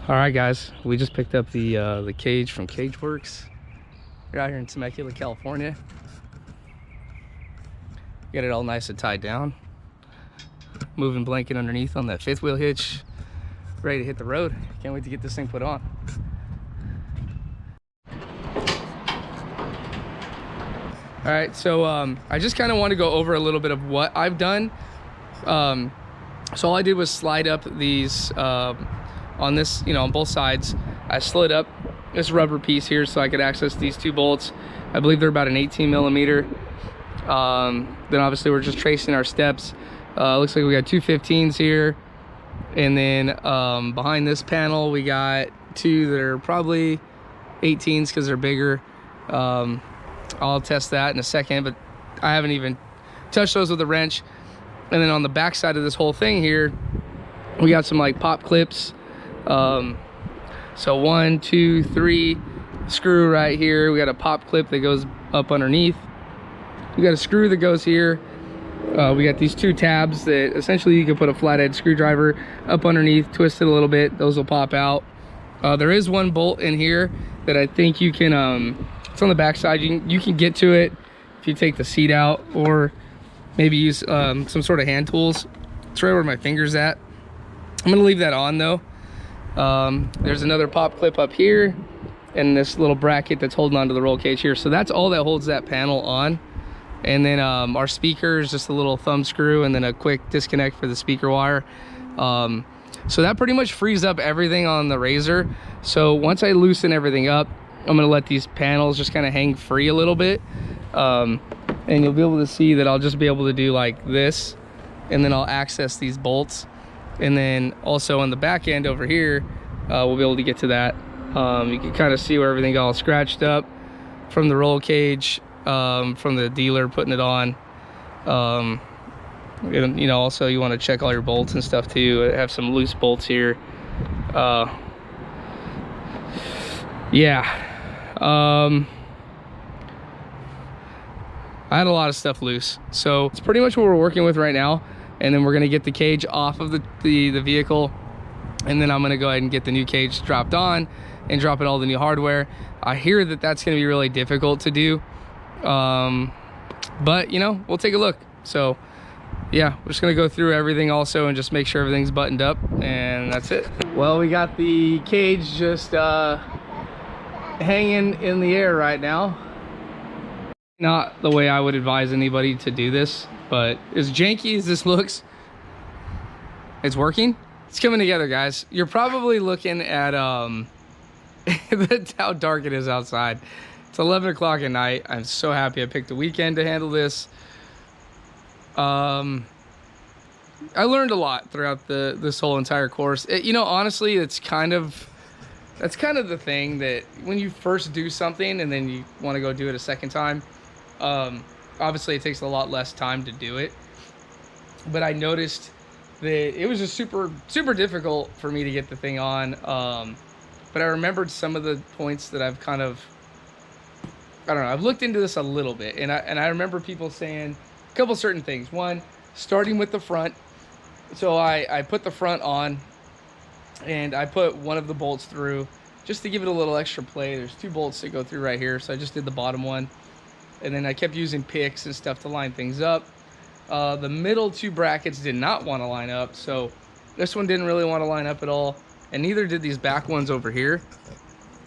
All right, guys, we just picked up the cage from CageWRX. We're out here in Temecula, California. Get it all nice and tied down. Moving blanket underneath on that fifth wheel hitch. Ready to hit the road. Can't wait to get this thing put on. All right, so I just kind of want to go over a little bit of what I've done. So all I did was slide up these on this, on both sides. I slid up this rubber piece here so I could access these two bolts. I believe they're about an 18 millimeter. Then obviously we're just tracing our steps. Looks like we got two 15s here, and then behind this panel we got two that are probably 18s because they're bigger. I'll test that in a second, but I haven't even touched those with a wrench. And then on the back side of this whole thing here, we got some like pop clips. So 1, 2, 3 screw right here. We got a pop clip that goes up underneath. We got a screw that goes here. We got these two tabs that essentially you can put a flathead screwdriver up underneath, twist it a little bit, those will pop out. There is one bolt in here that I think you can, it's on the back side. You can get to it if you take the seat out, or maybe use some sort of hand tools. It's right where my finger's at. I'm gonna leave that on though. There's another pop clip up here and this little bracket that's holding onto the roll cage here. So that's all that holds that panel on. And then our speaker is just a little thumb screw and then a quick disconnect for the speaker wire. So that pretty much frees up everything on the RZR. So once I loosen everything up, I'm gonna let these panels just kind of hang free a little bit. And you'll be able to see that I'll just be able to do like this, and then I'll access these bolts. And then also on the back end over here, we'll be able to get to that. You can kind of see where everything got all scratched up from the roll cage, from the dealer putting it on. And, also you want to check all your bolts and stuff too. I have some loose bolts here. I had a lot of stuff loose, so it's pretty much what we're working with right now. And then we're gonna get the cage off of the vehicle, and then I'm gonna go ahead and get the new cage dropped on and drop in all the new hardware. I hear that that's gonna be really difficult to do, but we'll take a look. So yeah, we're just gonna go through everything also and just make sure everything's buttoned up, and that's it. Well, we got the cage just hanging in the air right now. Not the way I would advise anybody to do this, but as janky as this looks, it's working. It's coming together, guys. You're probably looking at that's how dark it is outside. It's 11 o'clock at night. I'm so happy I picked a weekend to handle this. I learned a lot throughout this whole entire course. Honestly, that's kind of the thing, that when you first do something and then you want to go do it a second time, obviously it takes a lot less time to do it. But I noticed that it was just super difficult for me to get the thing on. But I remembered some of the points that I've kind of, I don't know, I've looked into this a little bit, and I remember people saying a couple certain things. One, starting with the front. So I put the front on, and I put one of the bolts through just to give it a little extra play. There's two bolts that go through right here, so I just did the bottom one, and then I kept using picks and stuff to line things up. The middle two brackets did not want to line up, so this one didn't really want to line up at all, and neither did these back ones over here.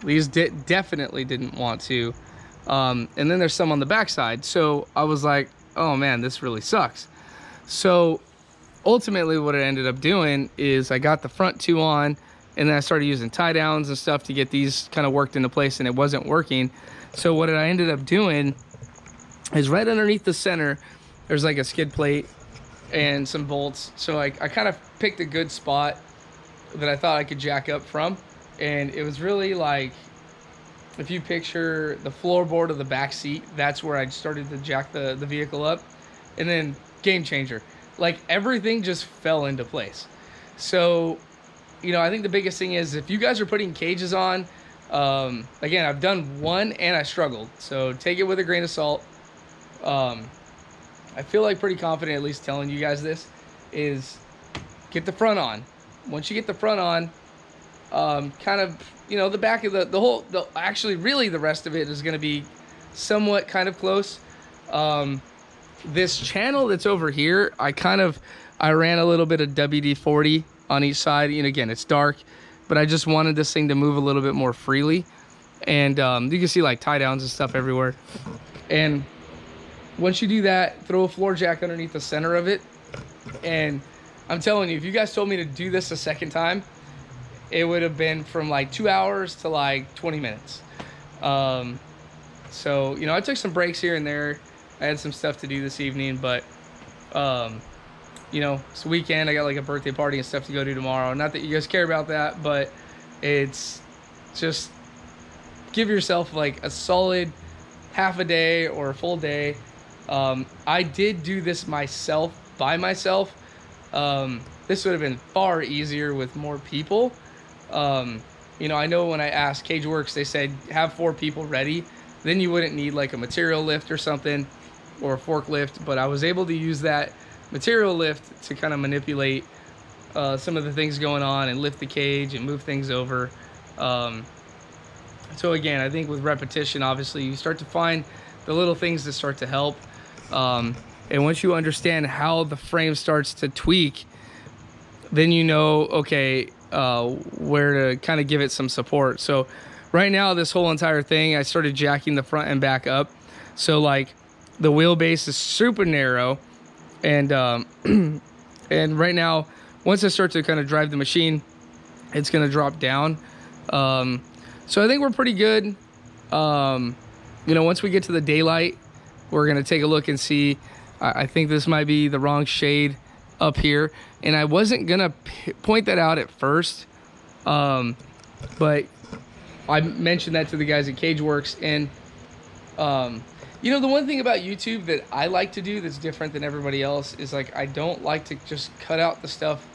These definitely didn't want to. And then there's some on the back side, so I was like, oh man, this really sucks. So ultimately what I ended up doing is I got the front two on, and then I started using tie downs and stuff to get these kind of worked into place, and it wasn't working. So what I ended up doing is right underneath the center, there's like a skid plate and some bolts. So I kind of picked a good spot that I thought I could jack up from. And it was really like, if you picture the floorboard of the back seat, that's where I started to jack the vehicle up. And then game changer. Like everything just fell into place. So, I think the biggest thing is, if you guys are putting cages on, again, I've done one and I struggled. So take it with a grain of salt. I feel like pretty confident, at least telling you guys this, is get the front on. Once you get the front on, kind of, you know, the back of actually really the rest of it is going to be somewhat kind of close. This channel that's over here, I ran a little bit of WD-40 on each side. And again, it's dark, but I just wanted this thing to move a little bit more freely. And you can see like tie downs and stuff everywhere. And once you do that, throw a floor jack underneath the center of it. And I'm telling you, if you guys told me to do this a second time, it would have been from like 2 hours to like 20 minutes. So, you know, I took some breaks here and there. I had some stuff to do this evening, but, you know, it's a weekend. I got like a birthday party and stuff to go to tomorrow. Not that you guys care about that, but it's just give yourself like a solid half a day or a full day. I did do this by myself. This would have been far easier with more people. You know, I know when I asked CageWRX, they said have 4 people ready. Then you wouldn't need like a material lift or something, or a forklift. But I was able to use that material lift to kind of manipulate some of the things going on and lift the cage and move things over. So again, I think with repetition, obviously, you start to find the little things that start to help. And once you understand how the frame starts to tweak, then you know, okay, where to kind of give it some support. So right now, this whole entire thing, I started jacking the front and back up. So like the wheelbase is super narrow. And and right now, once I start to kind of drive the machine, it's going to drop down. So I think we're pretty good. You know, once we get to the daylight, we're going to take a look and see. I think this might be the wrong shade up here. And I wasn't going to point that out at first. But I mentioned that to the guys at CageWRX. And, you know, the one thing about YouTube that I like to do that's different than everybody else is, like, I don't like to just cut out the stuff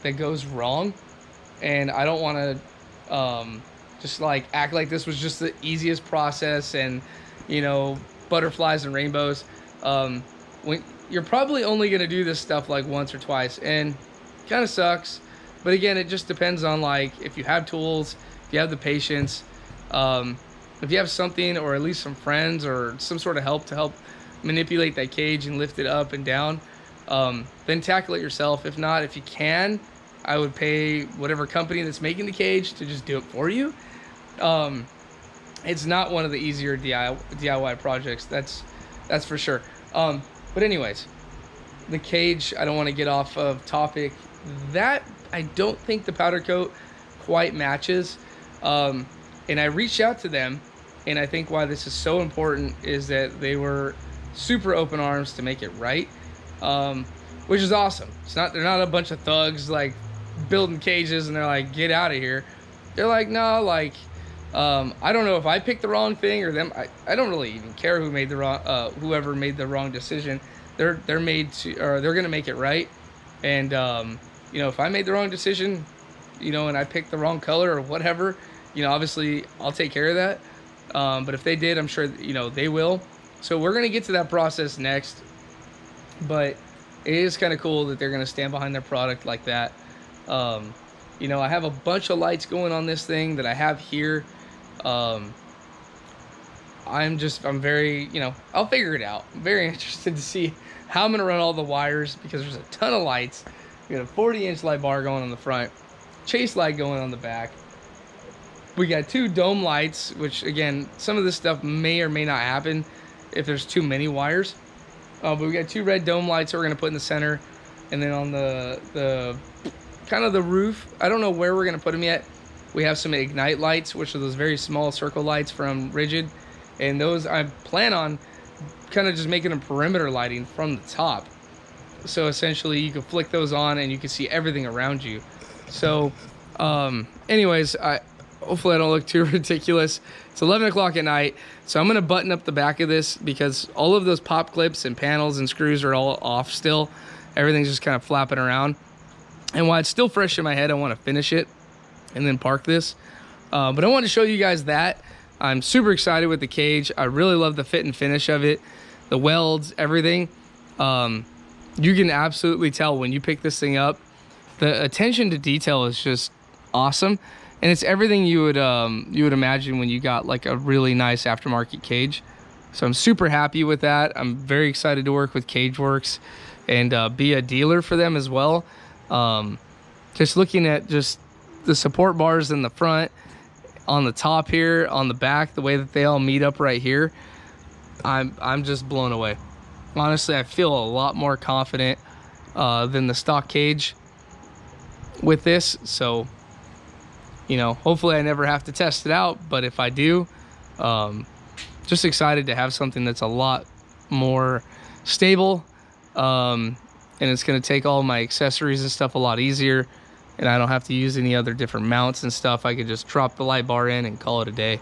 that goes wrong. And I don't want to just, like, act like this was just the easiest process and, you know, butterflies and rainbows. When you're probably only going to do this stuff, like, once or twice. And it kind of sucks. But, again, it just depends on, like, if you have tools, if you have the patience, if you have something, or at least some friends or some sort of help to help manipulate that cage and lift it up and down, then tackle it yourself. If not, if you can, I would pay whatever company that's making the cage to just do it for you. It's not one of the easier DIY projects, that's for sure. But anyways, the cage, I don't want to get off of topic. That, I don't think the powder coat quite matches. And I reached out to them, and I think why this is so important is that they were super open arms to make it right, which is awesome. They're not a bunch of thugs like building cages and they're like, get out of here. They're like, no, like, I don't know if I picked the wrong thing or them. I don't really even care who made the wrong, whoever made the wrong decision. They're gonna make it right. And you know, if I made the wrong decision, you know, and I picked the wrong color or whatever, you know, obviously I'll take care of that. But if they did, I'm sure, you know, they will. So we're gonna get to that process next. But it is kind of cool that they're gonna stand behind their product like that. You know, I have a bunch of lights going on this thing that I have here. I'm very, you know, I'll figure it out. I'm very interested to see how I'm going to run all the wires, because there's a ton of lights. We got a 40-inch light bar going on the front, chase light going on the back. We got 2 dome lights, which, again, some of this stuff may or may not happen if there's too many wires. But we got 2 red dome lights that we're going to put in the center. And then on the kind of the roof, I don't know where we're going to put them yet. We have some Ignite lights, which are those very small circle lights from Rigid. And those I plan on kind of just making them perimeter lighting from the top. So essentially you can flick those on and you can see everything around you. So anyways, hopefully I don't look too ridiculous. It's 11 o'clock at night. So I'm going to button up the back of this, because all of those pop clips and panels and screws are all off still. Everything's just kind of flapping around. And while it's still fresh in my head, I want to finish it and then park this. But I want to show you guys that. I'm super excited with the cage. I really love the fit and finish of it. The welds, everything. You can absolutely tell when you pick this thing up. The attention to detail is just awesome, and it's everything you would imagine when you got like a really nice aftermarket cage. So I'm super happy with that. I'm very excited to work with CageWRX and be a dealer for them as well. Just looking at just the support bars in the front, on the top here, on the back, the way that they all meet up right here, I'm just blown away. Honestly, I feel a lot more confident than the stock cage with this. So, you know, hopefully I never have to test it out, but if I do, just excited to have something that's a lot more stable, and it's going to take all my accessories and stuff a lot easier, and I don't have to use any other different mounts and stuff. I could just drop the light bar in and call it a day.